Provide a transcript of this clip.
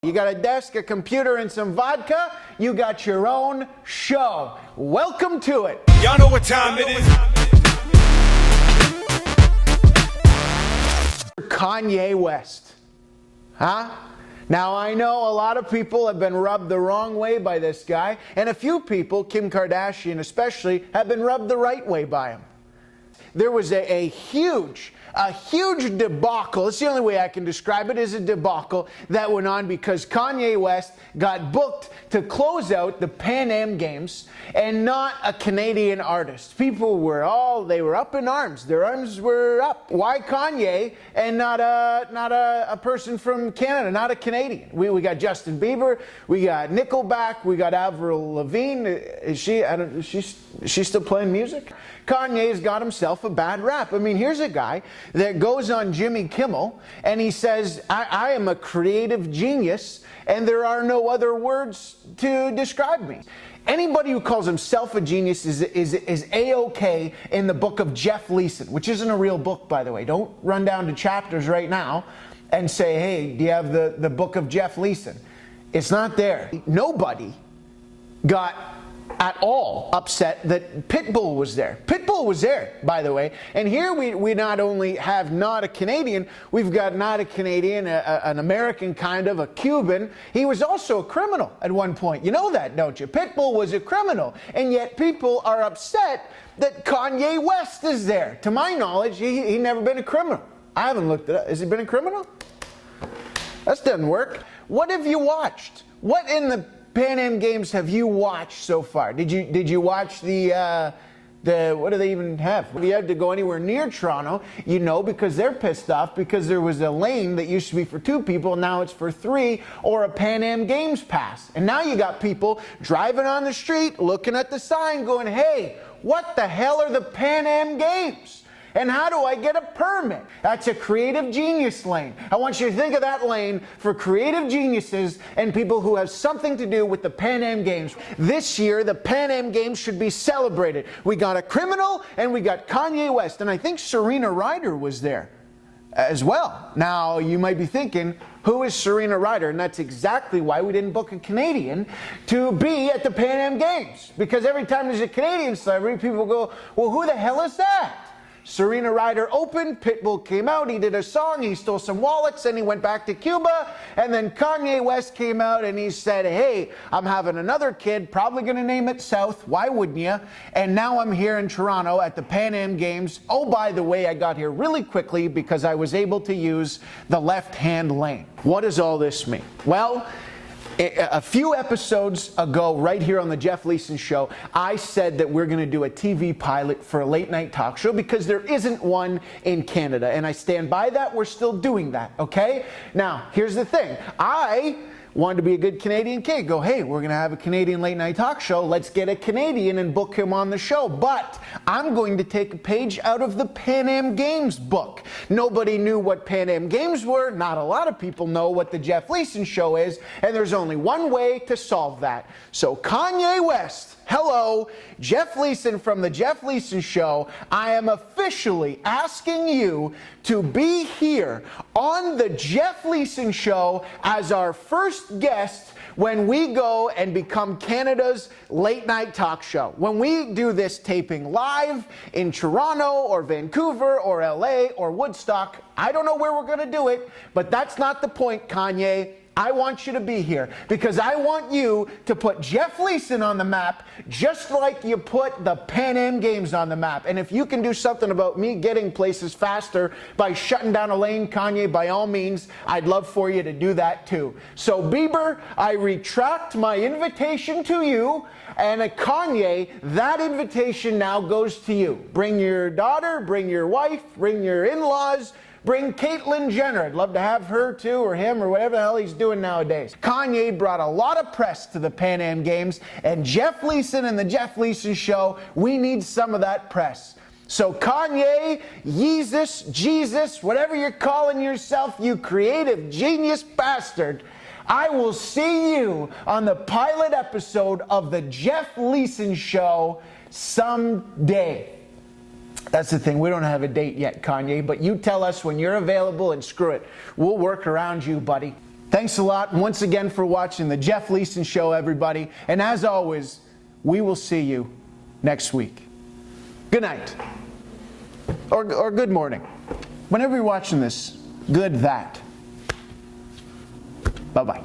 You got a desk, a computer, and some vodka, you got your own show. Welcome to it. Y'all know what time it is. Kanye West. Huh? Now, I know a lot of people have been rubbed the wrong way by this guy, and a few people, Kim Kardashian especially, have been rubbed the right way by him. There was a huge debacle. It's the only way I can describe it, is a debacle that went on because Kanye West got booked to close out the Pan Am Games and not a Canadian artist. People were they were up in arms. Their arms were up. Why Kanye and not a person from Canada, not a Canadian? We got Justin Bieber, we got Nickelback, we got Avril Lavigne. Is she still playing music? Kanye's got himself a bad rap. I mean, here's a guy that goes on Jimmy Kimmel and he says, I am a creative genius and there are no other words to describe me. Anybody who calls himself a genius is A-OK in the book of Jeff Leeson, which isn't a real book, by the way. Don't run down to chapters right now and say, hey, do you have the book of Jeff Leeson? It's not there. Nobody got at all upset that Pitbull was there. Pitbull was there, by the way. And here we not only have not a Canadian, we've got not a Canadian, an American kind of, a Cuban. He was also a criminal at one point. You know that, don't you? Pitbull was a criminal. And yet people are upset that Kanye West is there. To my knowledge, he never been a criminal. I haven't looked it up. Has he been a criminal? That doesn't work. What have you watched? What in the Pan Am Games have you watched so far? Did you watch the what do they even have? If you had to go anywhere near Toronto, you know, because they're pissed off because there was a lane that used to be for 2 people, now it's for 3, or a Pan Am Games pass. And now you got people driving on the street, looking at the sign, going, hey, what the hell are the Pan Am Games? And how do I get a permit? That's a creative genius lane. I want you to think of that lane for creative geniuses and people who have something to do with the Pan Am Games. This year, the Pan Am Games should be celebrated. We got a criminal and we got Kanye West. And I think Serena Ryder was there as well. Now, you might be thinking, who is Serena Ryder? And that's exactly why we didn't book a Canadian to be at the Pan Am Games. Because every time there's a Canadian celebrity, people go, well, who the hell is that? Serena Ryder opened, Pitbull came out, he did a song, he stole some wallets, and he went back to Cuba, and then Kanye West came out and he said, hey, I'm having another kid, probably going to name it South, why wouldn't you? And now I'm here in Toronto at the Pan Am Games. Oh, by the way, I got here really quickly because I was able to use the left-hand lane. What does all this mean? Well, a few episodes ago, right here on the Jeff Leeson Show, I said that we're going to do a TV pilot for a late-night talk show because there isn't one in Canada. And I stand by that. We're still doing that, okay? Now, here's the thing. I wanted to be a good Canadian kid. Go, hey, we're going to have a Canadian late-night talk show. Let's get a Canadian and book him on the show. But I'm going to take a page out of the Pan Am Games book. Nobody knew what Pan Am Games were. Not a lot of people know what the Jeff Leeson Show is. And there's only one way to solve that. So Kanye West, hello, Jeff Leeson from the Jeff Leeson Show. I am officially asking you to be here on the Jeff Leeson Show as our first guest when we go and become Canada's late night talk show. When we do this taping live in Toronto or Vancouver or LA or Woodstock, I don't know where we're going to do it, but that's not the point, Kanye. I want you to be here because I want you to put Jeff Leeson on the map just like you put the Pan Am Games on the map. And if you can do something about me getting places faster by shutting down a lane, Kanye, by all means, I'd love for you to do that too. So Bieber, I retract my invitation to you, and Kanye, that invitation now goes to you. Bring your daughter, bring your wife, bring your in-laws, bring Caitlyn Jenner. I'd love to have her too, or him, or whatever the hell he's doing nowadays. Kanye brought a lot of press to the Pan Am Games, and Jeff Leeson and the Jeff Leeson Show, we need some of that press. So Kanye, Yeezus, Jesus, whatever you're calling yourself, you creative genius bastard, I will see you on the pilot episode of the Jeff Leeson Show someday. That's the thing. We don't have a date yet, Kanye, but you tell us when you're available and screw it. We'll work around you, buddy. Thanks a lot once again for watching the Jeff Leeson Show, everybody. And as always, we will see you next week. Good night. Or good morning. Whenever you're watching this, good that. Bye-bye.